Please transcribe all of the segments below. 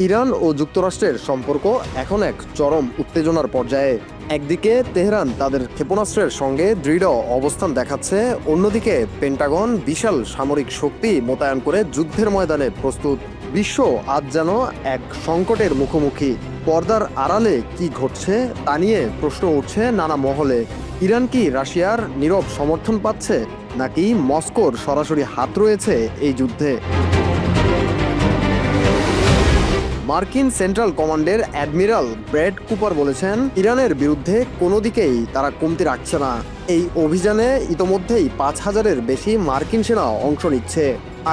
Iran ও যুক্তরাষ্ট্রের সম্পর্ক এখন এক চরম উত্তেজনার পর্যায়ে। একদিকে তেহরান তাদের ক্ষেপণাস্ত্রের সঙ্গে দৃঢ় অবস্থান দেখাচ্ছে, অন্যদিকে পেন্টাগন বিশাল সামরিক শক্তি মোতায়েন করে যুদ্ধের ময়দানে প্রস্তুত। বিশ্ব আজ যেন এক সংকটের মুখোমুখি। পর্দার আড়ালে কি ঘটছে তা নিয়ে প্রশ্ন উঠছে নানা মহলে। ইরান কি রাশিয়ার নীরব সমর্থন পাচ্ছে, নাকি মস্কোর সরাসরি হাত রয়েছে এই যুদ্ধে? মার্কিন সেন্ট্রাল কমান্ডের অ্যাডমিরাল ব্র্যাড কুপার বলেছেন, ইরানের বিরুদ্ধে কোনো দিকেই তারা কমতি রাখছে না। এই অভিযানে ইতোমধ্যেই ৫,০০০-এর বেশি মার্কিন সেনা অংশ নিচ্ছে।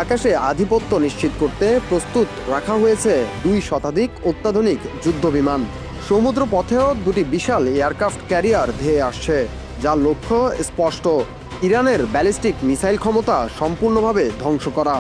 আকাশে আধিপত্য নিশ্চিত করতে প্রস্তুত রাখা হয়েছে ২ শতাধিক অত্যাধুনিক যুদ্ধবিমান। সমুদ্র পথেও ২টি বিশাল এয়ারক্রাফট ক্যারিয়ার ধেয়ে আসছে, যার লক্ষ্য স্পষ্ট: ইরানের ব্যালিস্টিক মিসাইল ক্ষমতা সম্পূর্ণভাবে ধ্বংস করা।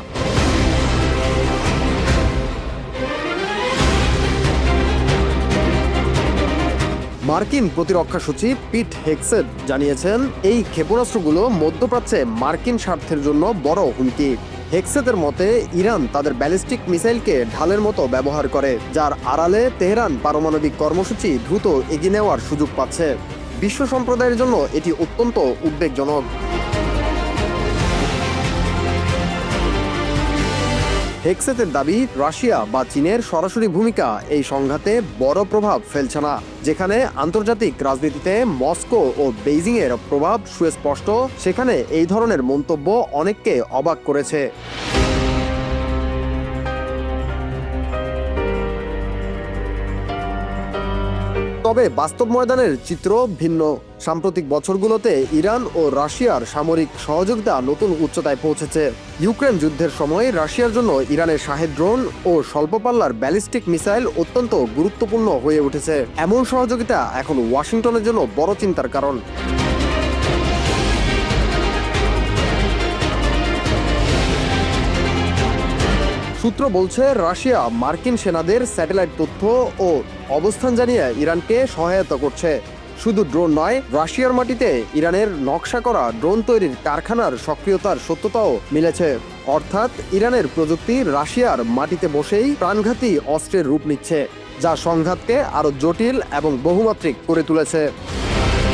মার্কিন প্রতিরক্ষা সচিব পিট হেগসেট জানিয়েছেন, এই ক্ষেপণাস্ত্রগুলো মধ্যপ্রাচ্যে মার্কিন স্বার্থের জন্য বড় হুমকি। হেগসেতের মতে, ইরান তাদের ব্যালিস্টিক মিসাইলকে ঢালের মতো ব্যবহার করে, যার আড়ালে তেহরান পারমাণবিক কর্মসূচি দ্রুত এগিয়ে নেওয়ার সুযোগ পাচ্ছে। বিশ্ব সম্প্রদায়ের জন্য এটি অত্যন্ত উদ্বেগজনক। হেগসেতের দাবি, রাশিয়া বা চীনের সরাসরি ভূমিকা এই সংঘাতে বড় প্রভাব ফেলছে না। যেখানে আন্তর্জাতিক রাজনীতিতে মস্কো ও বেইজিংয়ের প্রভাব সুস্পষ্ট, সেখানে এই ধরনের মন্তব্য অনেককে অবাক করেছে। তবে বাস্তব ময়দানের চিত্র ভিন্ন। সাম্প্রতিক বছরগুলোতে ইরান ও রাশিয়ার সামরিক সহযোগিতা নতুন উচ্চতায় পৌঁছেছে। ইউক্রেন যুদ্ধের সময় রাশিয়ার জন্য ইরানের শাহেদ ড্রোন ও স্বল্পপাল্লার ব্যালিস্টিক মিসাইল অত্যন্ত গুরুত্বপূর্ণ হয়ে উঠেছে। এমন সহযোগিতা এখন ওয়াশিংটনের জন্য বড় চিন্তার কারণ। সূত্র বলছে, রাশিয়া মার্কিন সেনাদের স্যাটেলাইট তথ্য ও অবস্থান জানিয়ে ইরানকে সহায়তা করছে। শুধু ড্রোন নয়, রাশিয়ার মাটিতে ইরানের নকশা করা ড্রোন তৈরির কারখানার সক্রিয়তার সত্যতাও মিলেছে। অর্থাৎ ইরানের প্রযুক্তি রাশিয়ার মাটিতে বসেই প্রাণঘাতী অস্ত্রের রূপ নিচ্ছে, যা সংঘাতকে আরও জটিল এবং বহুমাত্রিক করে তুলেছে।